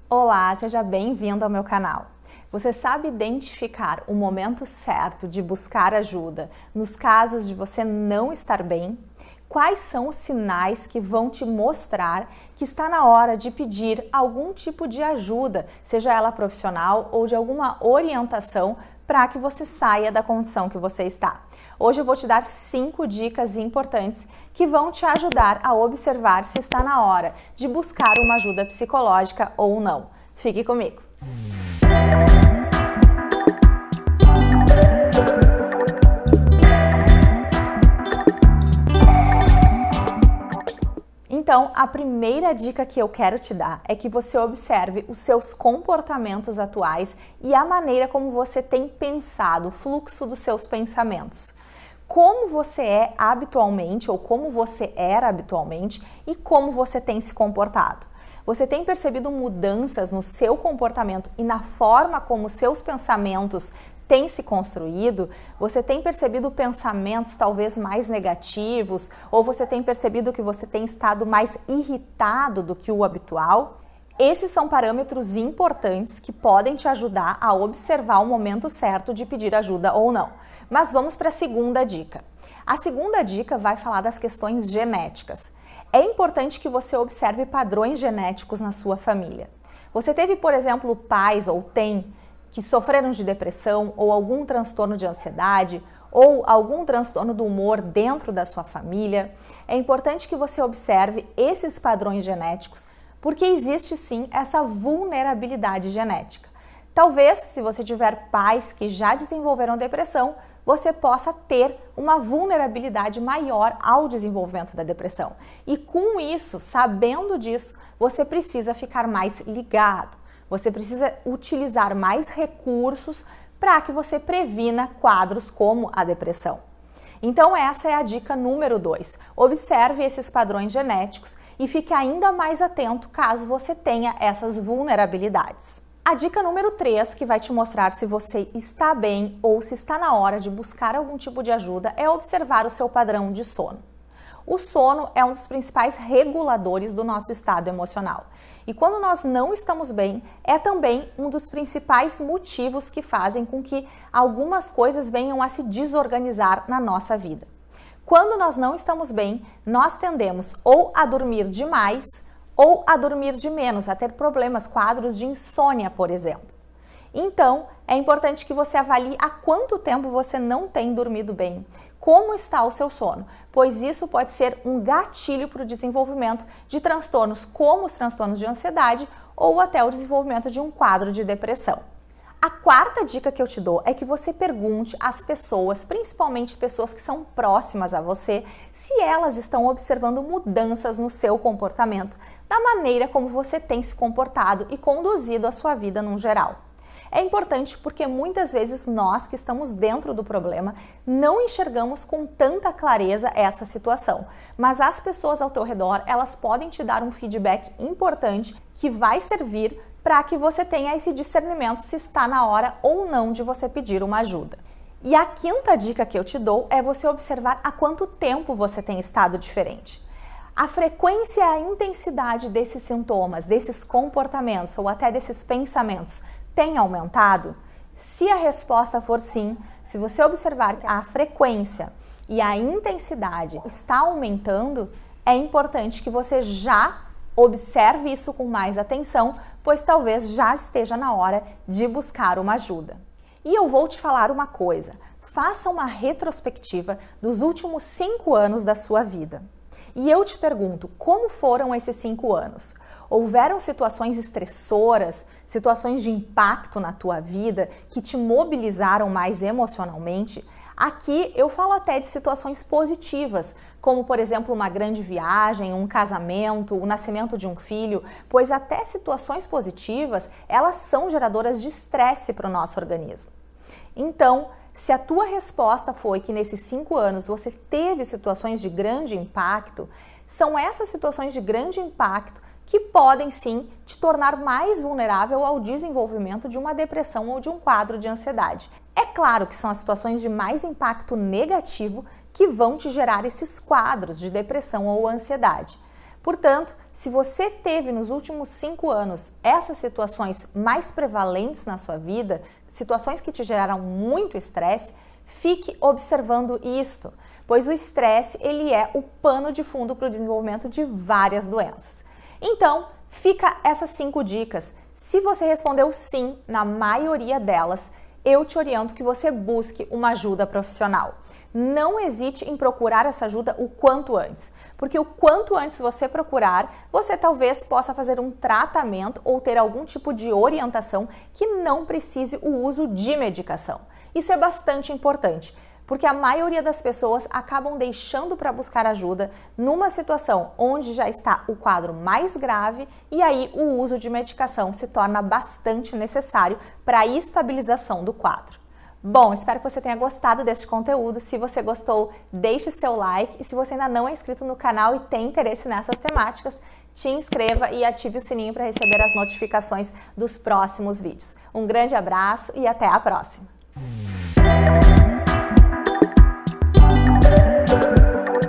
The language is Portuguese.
Olá, seja bem-vindo ao meu canal. Você sabe identificar o momento certo de buscar ajuda nos casos de você não estar bem? Quais são os sinais que vão te mostrar que está na hora de pedir algum tipo de ajuda, seja ela profissional ou de alguma orientação, para que você saia da condição que você está? Hoje eu vou te dar 5 dicas importantes que vão te ajudar a observar se está na hora de buscar uma ajuda psicológica ou não. Fique comigo! Então, a primeira dica que eu quero te dar é que você observe os seus comportamentos atuais e a maneira como você tem pensado, o fluxo dos seus pensamentos. Como você é habitualmente ou como você era habitualmente e como você tem se comportado. Você tem percebido mudanças no seu comportamento e na forma como seus pensamentos têm se construído? Você tem percebido pensamentos talvez mais negativos? Ou você tem percebido que você tem estado mais irritado do que o habitual? Esses são parâmetros importantes que podem te ajudar a observar o momento certo de pedir ajuda ou não. Mas vamos para a segunda dica. A segunda dica vai falar das questões genéticas. É importante que você observe padrões genéticos na sua família. Você teve, por exemplo, pais ou tem que sofreram de depressão ou algum transtorno de ansiedade ou algum transtorno do humor dentro da sua família? É importante que você observe esses padrões genéticos, porque existe sim essa vulnerabilidade genética. Talvez, se você tiver pais que já desenvolveram depressão, você possa ter uma vulnerabilidade maior ao desenvolvimento da depressão. E com isso, sabendo disso, você precisa ficar mais ligado. Você precisa utilizar mais recursos para que você previna quadros como a depressão. Então essa é a dica número 2. Observe esses padrões genéticos e fique ainda mais atento caso você tenha essas vulnerabilidades. A dica número 3, que vai te mostrar se você está bem ou se está na hora de buscar algum tipo de ajuda, é observar o seu padrão de sono. O sono é um dos principais reguladores do nosso estado emocional. E quando nós não estamos bem, é também um dos principais motivos que fazem com que algumas coisas venham a se desorganizar na nossa vida. Quando nós não estamos bem, nós tendemos ou a dormir demais ou a dormir de menos, a ter problemas, quadros de insônia, por exemplo. Então, é importante que você avalie há quanto tempo você não tem dormido bem, como está o seu sono, pois isso pode ser um gatilho para o desenvolvimento de transtornos como os transtornos de ansiedade ou até o desenvolvimento de um quadro de depressão. A quarta dica que eu te dou é que você pergunte às pessoas, principalmente pessoas que são próximas a você, se elas estão observando mudanças no seu comportamento, da maneira como você tem se comportado e conduzido a sua vida no geral. É importante porque muitas vezes nós que estamos dentro do problema não enxergamos com tanta clareza essa situação, mas as pessoas ao teu redor, elas podem te dar um feedback importante que vai servir para que você tenha esse discernimento se está na hora ou não de você pedir uma ajuda. E a quinta dica que eu te dou é você observar há quanto tempo você tem estado diferente. A frequência e a intensidade desses sintomas, desses comportamentos ou até desses pensamentos tem aumentado? Se a resposta for sim, se você observar que a frequência e a intensidade está aumentando, é importante que você já observe isso com mais atenção, pois talvez já esteja na hora de buscar uma ajuda. E eu vou te falar uma coisa, faça uma retrospectiva dos últimos 5 anos da sua vida. E eu te pergunto, como foram esses 5 anos? Houveram situações estressoras, situações de impacto na tua vida que te mobilizaram mais emocionalmente? Aqui eu falo até de situações positivas, como por exemplo uma grande viagem, um casamento, o nascimento de um filho, pois até situações positivas, elas são geradoras de estresse para o nosso organismo. Então, se a tua resposta foi que nesses 5 anos você teve situações de grande impacto, são essas situações de grande impacto que podem sim te tornar mais vulnerável ao desenvolvimento de uma depressão ou de um quadro de ansiedade. É claro que são as situações de mais impacto negativo que vão te gerar esses quadros de depressão ou ansiedade. Portanto, se você teve nos últimos 5 anos essas situações mais prevalentes na sua vida, situações que te geraram muito estresse, fique observando isto, pois o estresse ele é o pano de fundo para o desenvolvimento de várias doenças. Então, fica essas 5 dicas. Se você respondeu sim na maioria delas, eu te oriento que você busque uma ajuda profissional. Não hesite em procurar essa ajuda o quanto antes, porque o quanto antes você procurar, você talvez possa fazer um tratamento ou ter algum tipo de orientação que não precise o uso de medicação. Isso é bastante importante, porque a maioria das pessoas acabam deixando para buscar ajuda numa situação onde já está o quadro mais grave e aí o uso de medicação se torna bastante necessário para a estabilização do quadro. Bom, espero que você tenha gostado deste conteúdo. Se você gostou, deixe seu like e se você ainda não é inscrito no canal e tem interesse nessas temáticas, te inscreva e ative o sininho para receber as notificações dos próximos vídeos. Um grande abraço e até a próxima!